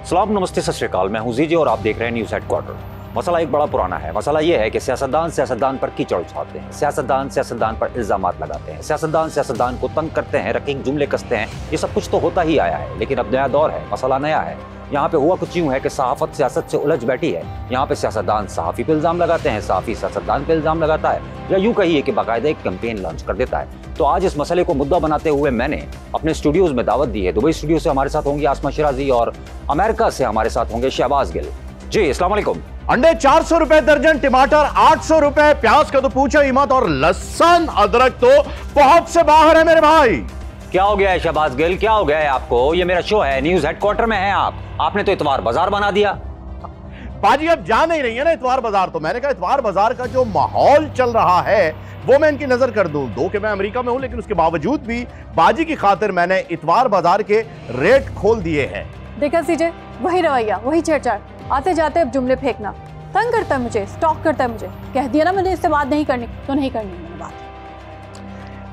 सलाम, नमस्ते, सत श्री अकाल। मैं हूं जीजे और आप देख रहे हैं न्यूज़ हेडक्वार्टर। मसला एक बड़ा पुराना है। मसला यह है कि सियासतदान पर कीचड़ उछालते हैं, सियासतदान पर इल्जामात लगाते हैं, सियासतदान को तंग करते हैं, रकीक जुमले कसते हैं। ये सब कुछ तो होता ही आया है, लेकिन अब नया दौर है, मसला नया है। यहाँ पे हुआ कुछ यूं है कि सहाफत सियासत से उलझ बैठी है। यहाँ पे सियासतदान सहाफ़ी पे इल्ज़ाम लगाते हैं, सहाफ़ी सियासतदान पे इल्ज़ाम लगाता है, या यूं कहिए कि बाकायदा एक कैंपेन लॉन्च कर देता है। तो आज इस मसले को मुद्दा बनाते हुए मैंने अपने स्टूडियोज में दावत दी है। दुबई स्टूडियो से हमारे साथ होंगी आसमा शिराजी और अमेरिका से हमारे साथ होंगे शहबाज गिल। जी अस्सलाम वालेकुम। अंडे 400 रुपए दर्जन, टमाटर 800 रुपए, प्याज का तो पूछो ही मत, और लहसुन अदरक तो बहुत से बाहर है मेरे भाई। क्या हो गया है शहबाज गिल, क्या हो गया है आपको? ये मेरा शो है, न्यूज़ हेडक्वार्टर में है आपने तो इतवार बाजार बना दिया। बाजी अब जा नहीं रही है ना इतवार बाजार, तो मैंने कहा इतवार बाजार का जो माहौल चल रहा है वो मैं इनकी नजर कर दूं। दो कि मैं अमेरिका में हूं, लेकिन उसके बावजूद भी बाजी की खातिर मैंने इतवार बाजार के रेट खोल दिए हैं। देखा सीजे, वही रवैया, वही छेड़छाड़, आते जाते अब जुमले फेंकना तंग करता है मुझे, स्टॉक करता है मुझे। कह दिया ना मैंने इससे बात नहीं करनी, तो नहीं करनी मैंने बात।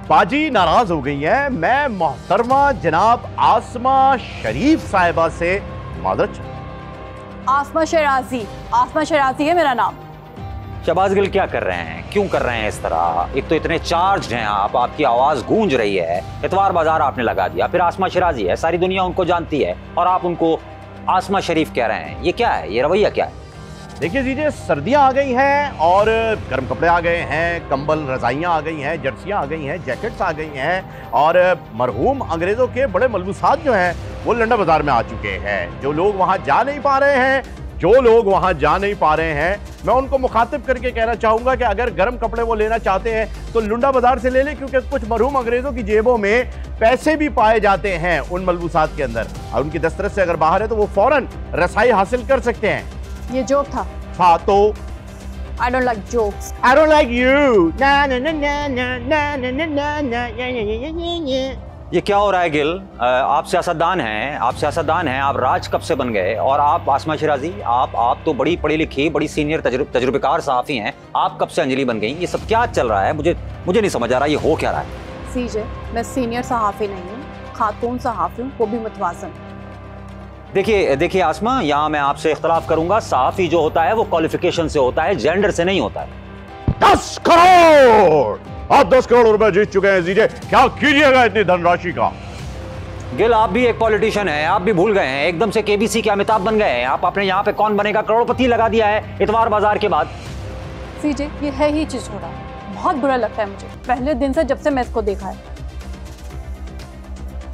बाजी नाराज हो गई है। मैं मोहतरमा जनाब आसमा शरीफ साहिबा से मादरत चाहता। आसमा शराजी है मेरा नाम। शहबाज गिल क्या कर रहे हैं, क्यों कर रहे हैं इस तरह? एक तो इतने चार्ज हैं आप, आपकी आवाज गूंज रही है, इतवार बाजार आपने लगा दिया, फिर आसमा शिराजी है, सारी दुनिया उनको जानती है और आप उनको आसमा शरीफ कह रहे हैं। ये क्या है, ये रवैया क्या है? देखिए दीजिए, सर्दियां आ गई हैं और गर्म कपड़े आ गए हैं, कंबल रजाइयां आ गई हैं, जर्सियां आ गई हैं, जैकेट्स आ गई हैं, और मरहूम अंग्रेजों के बड़े मलबूसात जो हैं वो लंडा बाजार में आ चुके हैं। जो लोग वहां जा नहीं पा रहे हैं, मैं उनको मुखातिब करके कहना चाहूंगा कि अगर गर्म कपड़े वो लेना चाहते हैं तो लुंडा बाजार से ले लें, क्योंकि कुछ मरहूम अंग्रेजों की जेबों में पैसे भी पाए जाते हैं उन मलबूसात के अंदर, और उनकी दस्तरस से अगर बाहर है तो वो फौरन रसाई हासिल कर सकते हैं। ये जोक था। हाँ तो I don't like jokes. I don't like you. ये क्या हो रहा है गिल? आप सियासतदान हैं, आप राज कब से बन गए? और आप आसमा शिराजी, आप तो बड़ी पढ़ी लिखी, बड़ी सीनियर तजुर्बेकार सहाफ़ी हैं, आप कब से अंजलि बन गई? ये सब क्या चल रहा है? मुझे नहीं समझ आ रहा, ये हो क्या रहा है? सीजे, मैं सीनियर सहाफ़ी नहीं हूँ, खातून सहाफ़ी हूँ, वो भी मुतवाज़न। देखिए आसमा, यहाँ मैं आपसे इख्तलाफ करूंगा। सहाफ़ी जो होता है वो क्वालिफिकेशन से होता है, जेंडर से नहीं होता है। 10 करोड़, आप 10 करोड़ रुपए जीत चुके हैं जीजे, क्या कीजिएगा इतनी धनराशि का? गिल, आप भी एक पॉलिटिशियन हैं, आप भी भूल गए हैं, एकदम से केबीसी के अमिताभ बन गए हैं आप। आपने यहाँ पे कौन बनेगा करोड़पति लगा दिया है इतवार बाजार के बाद। सीजे, ये है ही चिचोड़ा, बहुत बुरा लगता है मुझे पहले दिन से, जब से मैं इसको देखा है।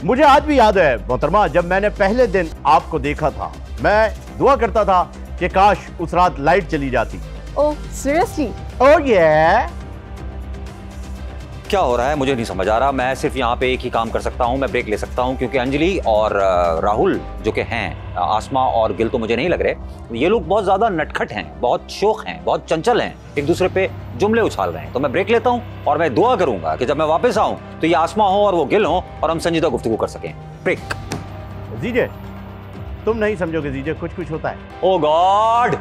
मुझे आज भी याद है मोहतरमा, जब मैंने पहले दिन आपको देखा था, मैं दुआ करता था कि काश उस रात लाइट चली जाती। Oh seriously? ओह ये क्या हो रहा है मुझे नहीं समझ आ रहा। मैं सिर्फ यहाँ पे एक ही काम कर सकता हूँ, मैं ब्रेक ले सकता हूँ, क्योंकि अंजलि और राहुल जो कि हैं, आसमा और गिल तो मुझे नहीं लग रहे, ये लोग बहुत ज़्यादा नटखट हैं, बहुत शौक हैं, बहुत चंचल हैं, एक दूसरे पे जुमले उछाल रहे हैं। तो मैं ब्रेक लेता हूँ और मैं दुआ करूँगा कि जब मैं वापस आऊँ तो ये आसमा हो और वो गिल हो और हम संजीदा गुफ्तगू कर सकें। ब्रेक। जीजे, तुम नहीं समझोगे जीजे, कुछ होता है। ओ गॉड।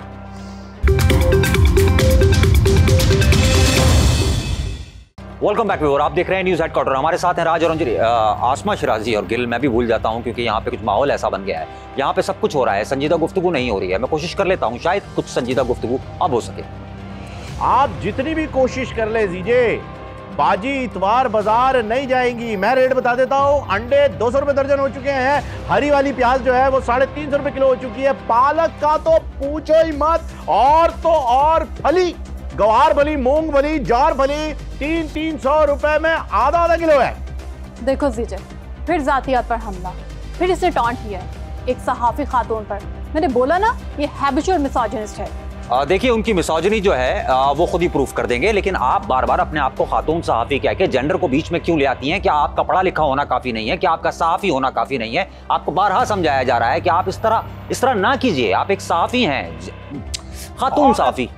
वेलकम बैक व्यूअर, आप देख रहे हैं न्यूज़ हेडक्वार्टर। हमारे साथ हैं राज और अंजलि, आसमा शिराजी और गिल। मैं भी भूल जाता हूं क्योंकि यहाँ पे कुछ माहौल ऐसा बन गया है, यहाँ पे सब कुछ हो रहा है, संजीदा गुफ्तगू नहीं हो रही है। मैं कोशिश कर लेता हूँ, शायद कुछ संजीदा गुफ्तगू अब हो सके। आप जितनी भी कोशिश कर ले जीजे, बाजी इतवार बाजार नहीं जाएंगी। मैं रेट बता देता हूँ, अंडे 200 रुपए दर्जन हो चुके हैं, हरी वाली प्याज जो है वो 350 रुपए किलो हो चुकी है, पालक का तो पूछो ही मत, और तो और फली, गवार भली, मूंग भली, ज्वार भली 300 रुपए में आधा किलो है। देखो जीजे, फिर जातियात पर हमला, फिर इसने टॉन्ट किया है एक सहाफ़ी खातून पर। मैंने बोला ना, ये हैबिचुअल मिसोजिनिस्ट है। देखिए, उनकी मिसोजिनी जो है वो खुद ही प्रूफ कर देंगे, लेकिन आप बार बार अपने आप को खातून सहाफ़ी कह के जेंडर को बीच में क्यों ले आती हैं? क्या आपका पढ़ा लिखा होना काफ़ी नहीं है? क्या आपका सहाफ़ी होना काफ़ी नहीं है? आपको बारहा समझाया जा रहा है कि आप इस तरह ना कीजिए, आप एक सहाफ़ी हैं, खातून सहाफ़ी।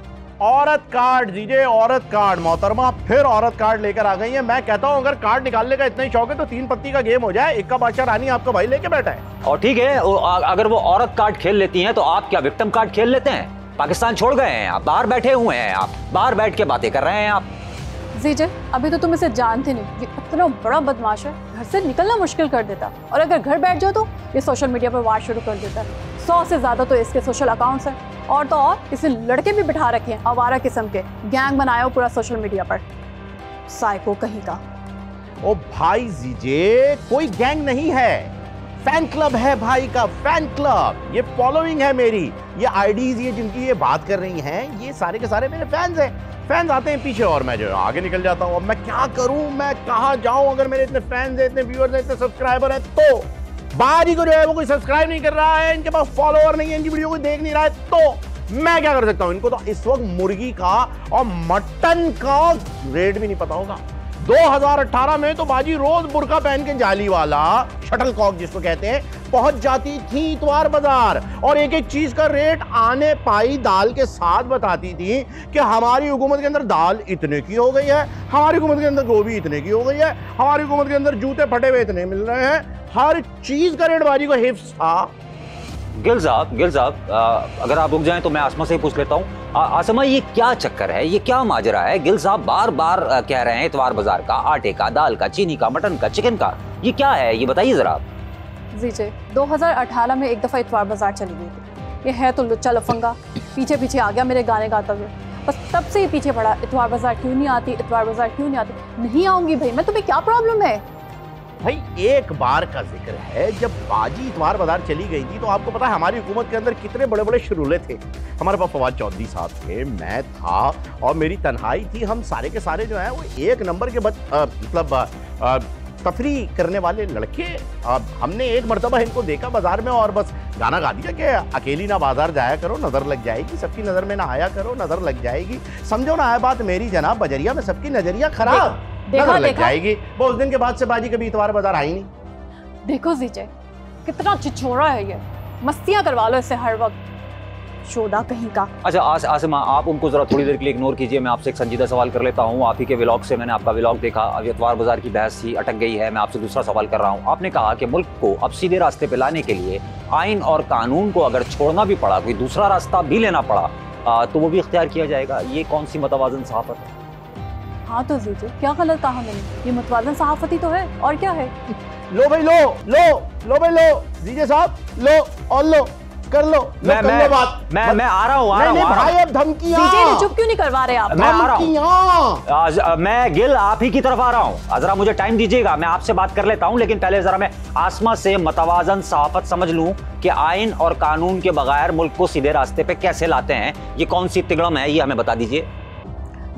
औरत कार्ड दीजिए, औरत कार्ड। मोहतरमा फिर औरत कार्ड लेकर आ गई है। मैं कहता हूं अगर कार्ड निकालने का इतना ही शौक है तो 3 पत्ती का गेम हो जाए, इक्का बादशाह रानी आपका भाई लेके बैठा है। और ठीक है, अगर वो औरत कार्ड खेल लेती हैं तो आप क्या विक्टिम कार्ड खेल लेते हैं? पाकिस्तान छोड़ गए हैं आप, बाहर बैठे हुए हैं, आप बाहर बैठ के बातें कर रहे हैं आप। जीजे, अभी तो तुम इसे जानते नहीं, ये इतना बड़ा बदमाश है, घर से निकलना मुश्किल कर देता। और अगर घर बैठ जाओ तो ये सोशल मीडिया पर वार शुरू कर देता है। 100 से ज्यादा तो इसके सोशल अकाउंट्स हैं, और तो और इसे लड़के भी बिठा रखे हैं, आवारा किस्म के, गैंग बनाया हो पूरा सोशल मीडिया पर, साइको कहीं का। ओ भाई जीजे, कोई गैंग नहीं है, फैन क्लब है भाई का, फैन क्लब। ये फॉलोइंग है मेरी, ये आईडीज, ये जिनकी ये बात कर रही हैं, ये सारे के सारे मेरे फैंस हैं। फैंस आते हैं पीछे और मैं जो आगे निकल जाता हूँ। अब मैं क्या करूं, मैं कहाँ जाऊं? अगर मेरे इतने फैंस हैं, इतने व्यूअर्स हैं, इतने सब्सक्राइबर हैं, तो बाजी को जो है वो कोई सब्सक्राइब नहीं कर रहा है, इनके पास फॉलोअर नहीं है, इनकी वीडियो को देख नहीं रहा है, तो मैं क्या कर सकता हूं? इनको तो इस वक्त मुर्गी का और मटन का रेट भी नहीं पता होगा। 2018 में तो बाजी रोज बुर्का पहन के जाली वाला शटल कॉक जिसको कहते हैं पहुंच जाती थी इतवार बाजार, और एक एक चीज का रेट आने पाई दाल के साथ बताती थी कि हमारी हुकूमत के अंदर दाल इतने की हो गई है, हमारी हुकूमत के अंदर गोभी इतने की हो गई है, हमारी हुकूमत के अंदर जूते फटे हुए इतने मिल रहे हैं। हर चीज का रेट बाजी को हिफ्स था। गिल साहब, अगर आप रुक जाएं तो मैं आसमा से ही पूछ लेता हूँ। आसमा, ये क्या चक्कर है, ये क्या माजरा है? गिल साहब बार बार कह रहे हैं इतवार बाजार का, आटे का, दाल का, चीनी का, मटन का, चिकन का, ये क्या है, ये बताइए जरा आप। जी 2018 में एक दफ़ा इतवार बाजार चली गई थी। ये है तो लुच्चा लफंगा, पीछे पीछे आ गया मेरे गाने गाता हुए, बस तब से ही पीछे पड़ा, इतवार बाजार क्यों नहीं आती, इतवार बाजार क्यों नहीं आती। नहीं आऊंगी भाई मैं, तुम्हें क्या प्रॉब्लम है? भाई एक बार का जिक्र है, जब बाजी इतवार बाजार चली गई थी तो आपको पता है हमारी हुकूमत के अंदर कितने बड़े बड़े शुरूले थे। हमारे पास फवाद चौधरी साहब थे, मैं था, और मेरी तन्हाई थी। हम सारे के सारे जो हैं वो एक नंबर के मतलब तफरी करने वाले लड़के। हमने एक मरतबा इनको देखा बाजार में और बस गाना गा दिया कि अकेली ना बाजार जाया करो, नजर लग जाएगी, सबकी नजर में ना आया करो, नजर लग जाएगी। समझो ना है बात मेरी जनाब, बजरिया में सबकी नजरिया खराब, नजर लग जाएगी। वो उस दिन के बाद से बाजी कभी इतवार बाजार आई नहीं। देखो जीजे, कितना छिछोरा है ये, मस्तियां करवा लो इससे हर वक्त, शोदा कहीं का। अच्छा आसिमा, आप उनको जरा थोड़ी देर के लिए इग्नोर कीजिए, मैं आपसे एक संजीदा सवाल कर लेता हूँ। आप ही के व्लॉग से मैंने आपका व्लॉग देखा, अब इतवार बाजार की बहस थी, अटक गई है। मैं आपसे दूसरा सवाल कर रहा हूँ। आपने कहा कि मुल्क को अब सीधे रास्ते पे लाने के लिए आइन और कानून को अगर छोड़ना भी पड़ा, कोई दूसरा रास्ता भी लेना पड़ा, तो वो भी इख्तियार किया जाएगा। ये कौन सी मुतवाज़न सहाफ़त है? हाँ तो जीजे, क्या गलत कहा मैंने? ये मुतवाज़न सहाफ़ती तो है, और क्या है? लो भाई, लो लो लो भाई, लो जीजे साहब, लो और लो, कर लो, मैं आ रहा हूँ भाई, अब धमकियां। जीजे चुप क्यों नहीं करवा रहे आप? मैं आ रहा हूँ, मैं गिल आप ही की तरफ आ रहा हूँ। जरा मुझे टाइम दीजिएगा, मैं आपसे बात कर लेता हूँ, लेकिन पहले जरा मैं आसमा से मुतवाज़न सहाफ़त समझ लूँ कि आइन और कानून के बगैर मुल्क को सीधे रास्ते पे कैसे लाते हैं। ये कौन सी तिगड़म है, ये हमें बता दीजिए।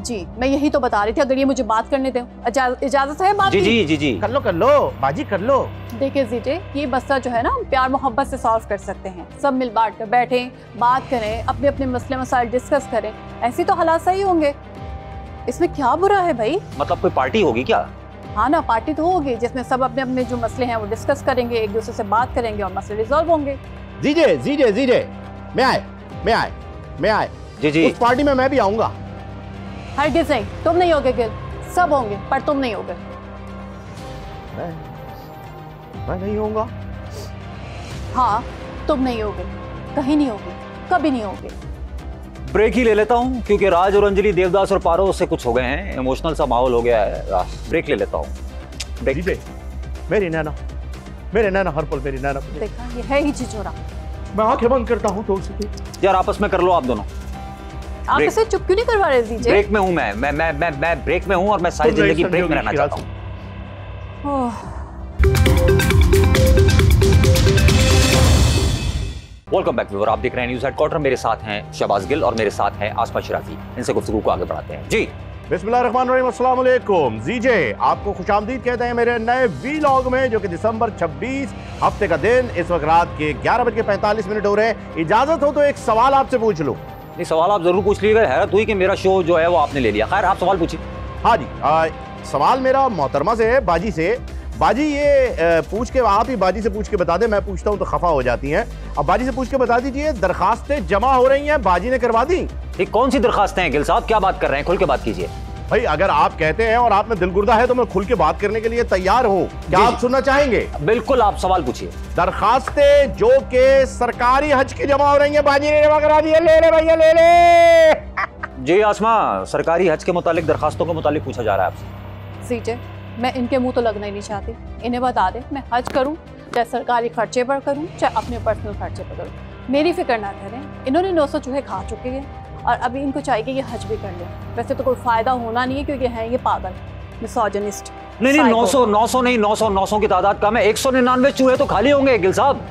जी मैं यही तो बता रही थी, अगर ये मुझे बात करने दें, इजाजत है बात? जी कर लो बाजी, कर लो। देखिए जीजे, ये मसला जो है ना, हम प्यार मोहब्बत से सॉल्व कर सकते हैं। सब मिल बांट कर बैठें, बात करें, अपने अपने मसले मसाइल डिस्कस करें, ऐसी तो हालात सही होंगे। इसमें क्या बुरा है भाई? मतलब कोई पार्टी होगी क्या? हाँ ना, पार्टी तो होगी जिसमें सब अपने अपने जो मसले हैं वो डिस्कस करेंगे, एक दूसरे से बात करेंगे और मसले रिजॉल्व होंगे। जीजे मैं आए जी उस पार्टी में मैं भी आऊंगा। हरगिज़ नहीं, तुम नहीं होगे गिल, सब होंगे पर तुम नहीं होगे। मैं नहीं होऊंगा। हाँ तुम नहीं होगे, कहीं नहीं होगे, कभी नहीं होगे। ब्रेक ही ले लेता हूँ, क्योंकि राज और अंजलि, देवदास और पारो से कुछ हो गए हैं, इमोशनल सा माहौल हो गया है। ब्रेक ले लेता हूँ। मेरी नैना हर पल मेरी नैना। देखा, ये है ही छिछोरा। मैं आंखें बंद करता हूँ तो यार आपस में कर लो आप दोनों। आप इसे चुप क्यों नहीं करवा रहे जीजे? ब्रेक में हूँ मैं ब्रेक में हूँ, और मैं सारी जिंदगी ब्रेक में रहना चाहता हूँ। वेलकम बैक व्यूअर, आप देख रहे हैं न्यूज़ हेडक्वार्टर। मेरे साथ हैं शहबाज गिल और मेरे साथ हैं आसमा शिराजी। इनसे गुफ्तगू को आगे बढ़ाते हैं। जी बिस्मिल्लाहिर्रहमानिर्रहीम, अस्सलाम वालेकुम। जीजे आपको खुशामदीद कहते हैं मेरे नए वीलॉग में, जो कि दिसंबर 26 हफ्ते का दिन, इस वक्त रात के 11:45 हो रहे हैं। इजाजत हो तो एक सवाल आपसे पूछ लूं? ये सवाल आप जरूर पूछ लीजिएगा। हैरत हुई कि मेरा शो जो है वो आपने ले लिया। खैर आप सवाल पूछिए। हाँ जी, सवाल मेरा मोहतरमा से है, बाजी से। बाजी ये पूछ के, आप ही बाजी से पूछ के बता दें, मैं पूछता हूँ तो खफा हो जाती हैं। अब बाजी से पूछ के बता दीजिए, दरखास्तें जमा हो रही हैं, बाजी ने करवा दी? ये कौन सी दरखास्तें हैं गिल साहब, क्या बात कर रहे हैं? खुल के बात कीजिए भाई। अगर आप कहते हैं और आप में दिलगुर्दा है तो मैं खुल के बात करने के लिए तैयार हूँ। क्या आप सुनना चाहेंगे? बिल्कुल, आप सवाल पूछिए। दरखास्तें जो के सरकारी हज की जमा हो रही है, बाजी ने जमा करा दी है। ले ले भैया, ले ले। जी आसमा, सरकारी हज के मुतालिक दरखास्तों के मुतालिक पूछा जा रहा है आपसे। सीजे, मैं इनके मुंह तो लगना ही नहीं चाहती। इन्हें बता दे मैं हज करूं चाहे सरकारी खर्चे पर करूं चाहे अपने पर्सनल खर्चे पर करूं, मेरी फिक्र ना करें। इन्होंने 900 चूहे खा चुके हैं और अभी इनको चाहिए कि ये हज भी कर ले। वैसे तो कोई फायदा होना नहीं है क्योंकि हैं ये पागल, मिसोजिनिस्ट। नहीं 900 की तादाद कम है, 199 चूहे तो खाली होंगे गिल साहब।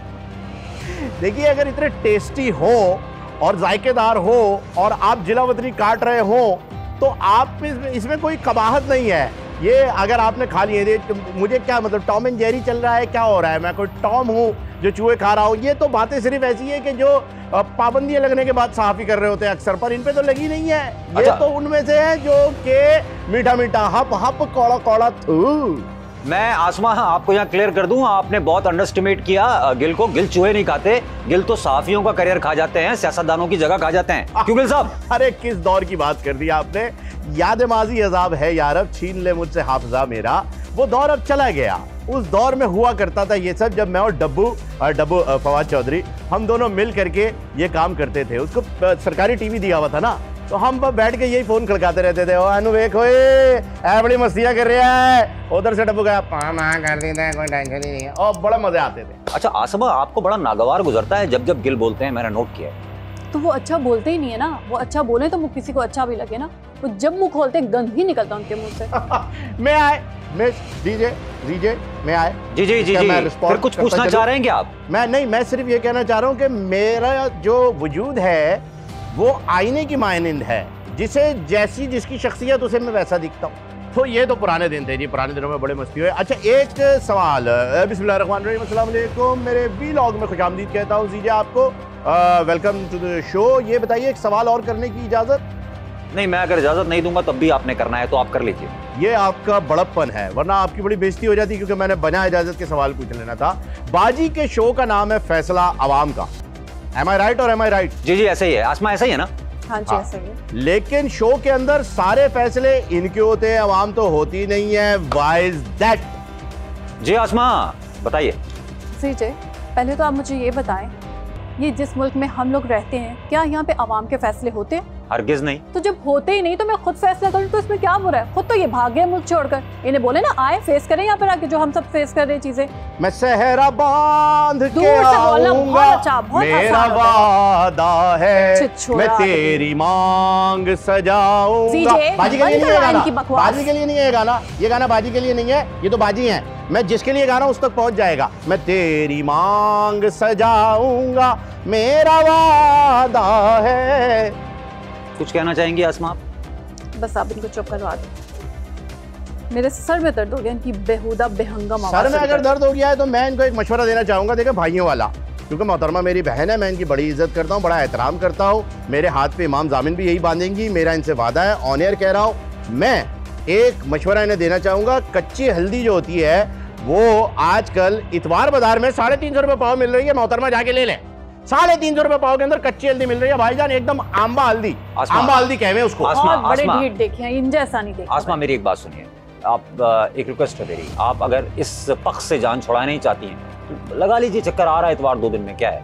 देखिए, अगर इतने टेस्टी हो और जायकेदार हो और आप जिला वतनी काट रहे हो तो आप इसमें कोई कबाहत नहीं है। ये अगर आपने खा लिए, मुझे क्या मतलब टॉम एंड जेरी चल रहा है, क्या हो रहा है? मैं कोई टॉम हूँ जो चूहे खा रहा हूँ? ये तो बातें सिर्फ ऐसी है कि जो पाबंदियां लगने के बाद सहाफी कर रहे होते हैं अक्सर, पर इन पे तो लगी नहीं है। ये अच्छा। तो उनमें से है जो के मीठा मीठा हप हप कौड़ा कौड़ा थू। मैं आसमा आपको यहाँ क्लियर कर दूं, आपने बहुत अंडरस्टिमेट किया गिल को। गिल चूहे नहीं खाते, गिल तो सहाफियों का करियर खा जाते हैं, सियासतदानों की जगह खा जाते हैं। क्यों गिल साहब? अरे किस दौर की बात कर दी आपने। याद माजी अजाब है यारब, छीन ले मुझसे हाफिजा मेरा। वो दौर अब चला गया। उस दौर में हुआ करता था ये सब, जब मैं और डब्बू फवाद चौधरी हम दोनों मिल करके ये काम करते थे। उसको सरकारी टीवी दिया हुआ था ना, तो हम बैठ के यही फोन खड़काते रहते थे। ओ अनुवेक होए, ऐ बड़ी मस्तियां कर रहा है। उधर से डब्बू गया, कर देता है, कोई टेंशन ही नहीं है, और बड़ा मजे आते थे। अच्छा आसमा, आपको बड़ा नागवार गुजरता है जब जब गिल बोलते हैं, मैंने नोट किया है। तो वो अच्छा बोलते ही नहीं है ना। वो अच्छा बोले तो मुँह किसी को अच्छा भी लगे ना। वो जब मुंह खोलते गंद ही निकलता उनके मुंह से। मैं आए मिस दीजिए मैं आए। जी फिर कुछ पूछना चाह रहे हैं क्या आप? मैं नहीं, मैं सिर्फ ये कहना चाह रहा हूँ कि मेरा जो वजूद है वो आईने की मानंद है, जिसे जैसी जिसकी शख्सियत उसे मैं वैसा दिखता हूँ। तो ये तो पुराने दिन थे जी, पुराने दिनों में बड़े मस्ती हुए। अच्छा एक सवाल, बिस्मिल्लाहिर्रहमानिर्रहीम, अस्सलाम वालेकुम, मेरे व्लॉग में खुशामदीद कहता हूँ जीजे आपको, वेलकम टू द शो। ये बताइए, एक सवाल और करने की इजाजत? नहीं, मैं अगर इजाजत नहीं दूंगा तब भी आपने करना है तो आप कर लीजिए। ये आपका बड़प्पन है, वरना आपकी बड़ी बेइज्जती हो जाती, क्योंकि मैंने बिना इजाजत के सवाल पूछ लेना था। बाजी के शो का नाम है फैसला अवाम का, एम आई राइट और एम आई राइट? जी ऐसा ही है आसमा, ऐसा ही है ना? हाँ जी ऐसा ही है। लेकिन शो के अंदर सारे फैसले इनके होते हैं, अवाम तो होती नहीं है। Why is that? जी आसमा बताइए। सीजे, पहले तो आप मुझे ये बताएं, ये जिस मुल्क में हम लोग रहते हैं, क्या यहाँ पे अवाम के फैसले होते हैं? हरगिज नहीं। तो जब होते ही नहीं तो मैं खुद फैसला करूँ तो इसमें क्या बुरा है? खुद तो ये भाग गए मुल्क छोड़कर। इन्हें बोले ना आए फेस करें यहाँ पर आके जो हम सब फेस कर रहे हैं चीजें। मैं सहरा बांध के आऊंगा, अच्छा, मेरा वादा है, मैं तेरी मांग सजाऊंगा। बाजी के लिए नहीं है गाना, बाजी के लिए नहीं है गाना, ये गाना बाजी के लिए नहीं है, ये तो बाजी है। मैं जिसके लिए गाना उस तक पहुंच जाएगा। मैं तेरी मांग सजाऊंगा, मेरा वादा है। कुछ कहना चाहेंगी आसमा आप? बस आप इनको चुप करवा दो, मेरे सर में दर्द हो गया इनकी बेहुदा बेहंगम आवाज़। सर में अगर दर्द हो गया है तो मैं इनको एक मशवरा देना चाहूंगा, देखें भाइयों वाला, क्योंकि मोहतरमा मेरी बहन है, मैं इनकी बड़ी इज्जत करता हूँ, बड़ा एहतराम करता हूँ। मेरे हाथ पे इमाम जामिन भी यही बांधेंगी, मेरा इनसे वादा है, ऑन एयर कह रहा हूँ। मैं एक मशवरा इन्हें देना चाहूंगा, कच्ची हल्दी जो होती है वो आजकल इतवार बाजार में 350 रुपये पाव मिल रही है, मोहतरमा जाके ले लें। 350 रुपये पाव के अंदर कच्ची हल्दी मिल रही है भाईजान, एकदम आंबा हल्दी। आंबा हल्दी कहवे उसको। बहुत बड़े ढीठ देखे हैं, इन जैसा नहीं देखा। आसमा मेरी एक बात सुनिए, आप एक रिक्वेस्ट है मेरी, आप अगर इस पक्ष से जान छुड़ाना नहीं चाहती हैं तो लगा लीजिए चक्कर आ रहा है इतवार 2 दिन में, क्या है?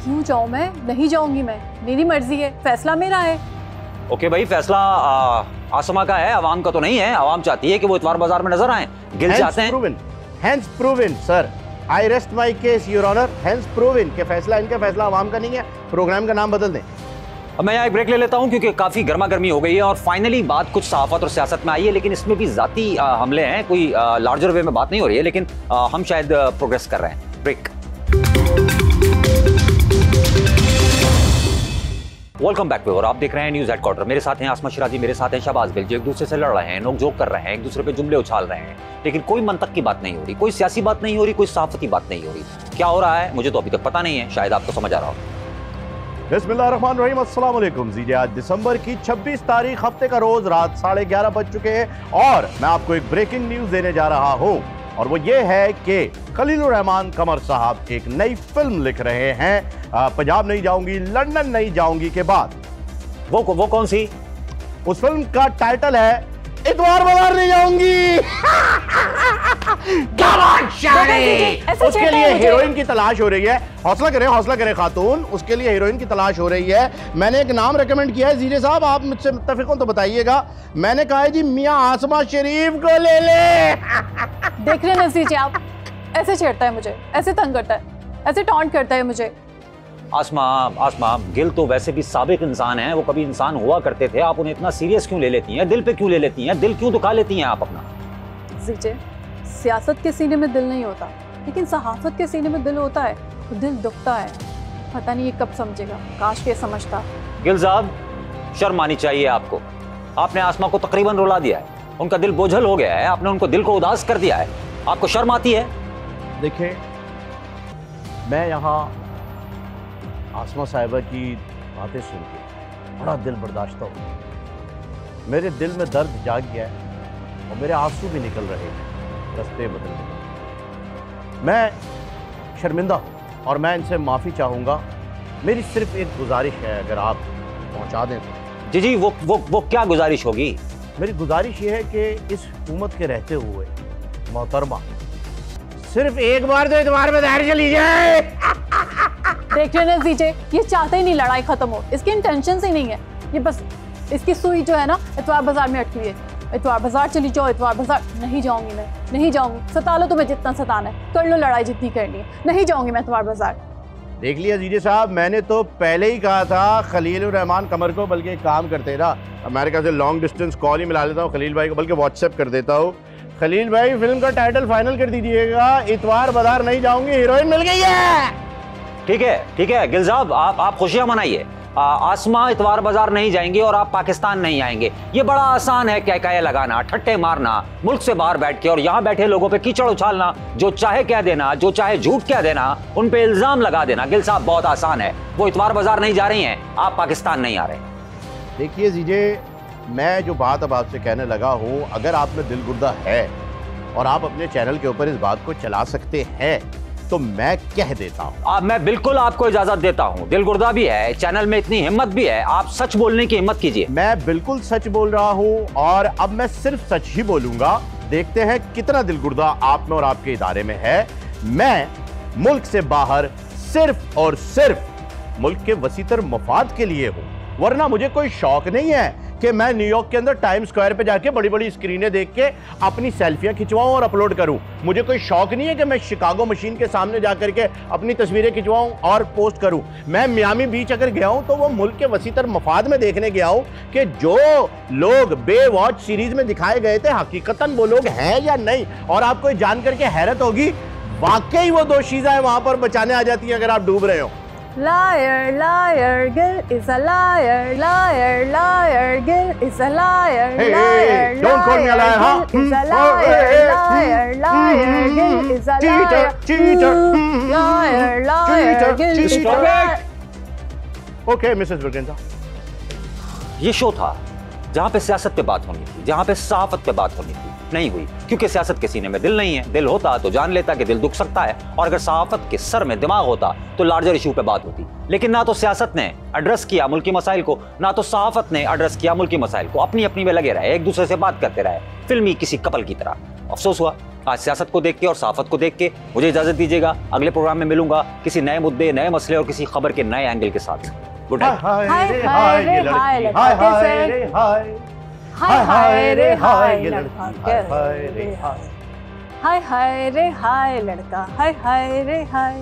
क्यों जाऊं मैं? नहीं जाऊंगी मैं, मेरी मर्जी है, फैसला मेरा है। ओके भाई, फैसला आसमा का है, आवाम का तो नहीं है। आवाम चाहती है कि वो इतवार बाजार में नजर आए, गिल चाहते हैं। Hence proven, sir. I rest my case, Your Honor. Hence proven कि फैसला इनका, फैसला आवाम का नहीं है। प्रोग्राम का नाम बदल दें। अब मैं यहाँ एक ब्रेक ले लेता हूँ क्योंकि काफी गर्मा गर्मी हो गई है और फाइनली बात कुछ सहाफत और सियासत में आई है, लेकिन इसमें भी जाती हमले हैं, कोई लार्जर वे में बात नहीं हो रही है, लेकिन हम शायद प्रोग्रेस कर रहे हैं। ब्रेक। वेलकम बैक और आप देख रहे हैं न्यूज हेडक्वार्टर। मेरे साथ हैं आसमा शिराजी, मेरे साथ हैं शहबाज गिल, जो एक दूसरे से लड़ रहे हैं, नोकझोंक कर रहे हैं, एक दूसरे पे जुमले उछाल रहे हैं, लेकिन कोई मंतक की बात नहीं हो रही, कोई सियासी बात नहीं हो रही, कोई सहाफती बात नहीं हो रही। क्या हो रहा है मुझे तो अभी तक पता नहीं है, शायद आपको समझ आ रहा हो। बिस्मिल्लाहिर्रहमानिर्रहीम, अस्सलाम वालेकुम जी। आज दिसंबर की 26 तारीख, हफ्ते का रोज, रात 11:30 बज चुके हैं और मैं आपको एक ब्रेकिंग न्यूज देने जा रहा हूं, और वो ये है कि खलीलुर रहमान कमर साहब एक नई फिल्म लिख रहे हैं, पंजाब नहीं जाऊंगी लंदन नहीं जाऊंगी के बाद। वो कौन सी? उस फिल्म का टाइटल है इतवार बाजार नहीं जाऊंगी। ऐसे उसके छेड़ता लिए है मुझे। हीरोइन की तलाश हो रही है। हौसला करें खातून, उसके लिए हीरोइन की तलाश हो रही है। मैंने एक नाम रेकमेंड किया है जीजे साहब, आप मुझसे मुत्तफिक हो तो बताइएगा। मैंने कहा है जी मियां आसमा शरीफ को ले ले। देख रहे हैं जीजे, आप ऐसे छेड़ता है मुझे, ऐसे तंग करता है, ऐसे टॉन्ट करता है मुझे। आसमा, गिल तो वैसे भी साबिक इंसान हैं, वो कभी इंसान हुआ करते थे। आप उन्हें इतना सीरियस क्यों ले लेती हैं? दिल पे क्यों ले लेती हैं? दिल क्यों दुखा लेती हैं आप अपना? जीजे, सियासत के सीने में दिल नहीं होता, लेकिन सहाफत के सीने में दिल होता है, तो दिल दुखता है। पता नहीं ये कब समझेगा, काश के समझता। गिल साहब, शर्म आनी चाहिए आपको। आपने आसमा को तकरीबन रुला दिया है, उनका दिल बोझल हो गया है, आपने उनको दिल को उदास कर दिया है। आपको शर्म आती है? देखिए, मैं यहाँ आसमा साहिबा की बातें सुन के बड़ा दिल बर्दाश्त हो, मेरे दिल में दर्द जाग गया है और मेरे आंसू भी निकल रहे हैं, रास्ते बदल गए। मैं शर्मिंदा हूँ और मैं इनसे माफ़ी चाहूँगा। मेरी सिर्फ एक गुजारिश है, अगर आप पहुँचा दें तो। जी, वो क्या गुजारिश होगी? मेरी गुजारिश ये है कि इस हुकूमत के रहते हुए मोहतरमा सिर्फ एक बार तो इतवार में दायर चली जाए। देख रहे हैं जीजे, ये चाहते ही नहीं लड़ाई खत्म हो, इसकी इंटेंशन ही नहीं है। ये बस इसकी सुई जो है ना इतवार बाजार में अटकी है। इतवार बाजार चली जाओ, इतवार बाजार। नहीं जाऊंगी मैं, नहीं जाऊंगी। सता लो तुम्हें जितना सताना है, कर लो लड़ाई जितनी करनी है, नहीं जाऊंगी मैं इतवार बाजार। देख लिया जीजे साहब, मैंने तो पहले ही कहा था खलील रहमान कमर को, बल्कि एक काम करते ना, अमेरिका से लॉन्ग डिस्टेंस कॉल ही मिला लेता हूँ खलील भाई को, बल्कि व्हाट्सएप कर देता हूँ। खलील भाई, फिल्म का टाइटल फाइनल कर दीजिएगा, इतवार बाजार नहीं जाऊंगी, हीरोइन मिल गई है। ठीक है गिल साहब, आप खुशियां मनाइए। आसमा इतवार बाजार नहीं जाएंगे और आप पाकिस्तान नहीं आएंगे। ये बड़ा आसान है कहकाए लगाना, ठट्टे मारना, मुल्क से बाहर बैठ के और यहाँ बैठे लोगों पे कीचड़ उछालना, जो चाहे कह देना, जो चाहे झूठ कह देना, उन पे इल्जाम लगा देना। गिल साहब, बहुत आसान है। वो इतवार बाजार नहीं जा रही हैं, आप पाकिस्तान नहीं आ रहे। देखिए जीजे, मैं जो बात अब आपसे कहने लगा हूँ, अगर आप में दिल गुर्दा है और आप अपने चैनल के ऊपर इस बात को चला सकते हैं तो मैं कह देता हूँ। मैं बिल्कुल आपको इजाजत देता हूँ। दिल गुर्दा भी है, चैनल में इतनी हिम्मत भी है, आप सच बोलने की हिम्मत कीजिए। मैं बिल्कुल सच बोल रहा हूँ और अब मैं सिर्फ सच ही बोलूंगा। देखते हैं कितना दिल गुर्दा आप में और आपके इदारे में है। मैं मुल्क से बाहर सिर्फ और सिर्फ मुल्क के वसीतर मफाद के लिए हूँ, वरना मुझे कोई शौक नहीं है कि मैं न्यूयॉर्क के अंदर टाइम स्क्वायर पे जाके बड़ी बड़ी स्क्रीनें देख के अपनी सेल्फियां खिंचवाऊं और अपलोड करूं। मुझे कोई शौक नहीं है कि मैं शिकागो मशीन के सामने जाकर के अपनी तस्वीरें खिंचवाऊं और पोस्ट करूं। मैं मियामी बीच अगर गया हूं तो वो मुल्क के वसीतर मफाद में देखने गया हूं कि जो लोग बे वॉच सीरीज में दिखाए गए थे हकीकतन वो लोग हैं या नहीं। और आपको जान करके हैरत होगी, वाकई वो दो चीजें वहां पर बचाने आ जाती हैं अगर आप डूब रहे हो। Liar, liar, Gil is a liar, liar, liar, Gil is a liar, Hey, liar, hey, don't call me a liar, huh? Gil is a liar, liar, liar, Gil is a liar, cheater, liar, liar, Gil is a liar. Okay, Mrs. Virginza. ये show था जहां पे सियासत पे बात होनी थी, जहां पे सहाफत पे बात होनी थी, नहीं हुई क्योंकि सियासत के सीने में दिल नहीं है। दिल होता तो जान लेता कि दिल दुख सकता है, और अगर सहाफत के सर में दिमाग होता तो लार्जर इशू पे बात होती। लेकिन ना तो सियासत ने एड्रेस किया मुल्की मसाइल को, ना तो सहाफत ने एड्रेस किया मुल्की मसाइल को। अपनी अपनी में लगे रहे, एक दूसरे से बात करते रहे, फिल्मी किसी कपल की तरह। अफसोस हुआ आज सियासत को देख के और सहाफत को देख के। मुझे इजाजत दीजिएगा, अगले प्रोग्राम में मिलूंगा किसी नए मुद्दे, नए मसले और किसी खबर के नए एंगल के साथ। Good night. हाय हाय रे हाय लड़का कैसे, हाय हाय रे हाय लड़का कैसे, हाय हाय रे हाय लड़का, हाय हाय रे हाय।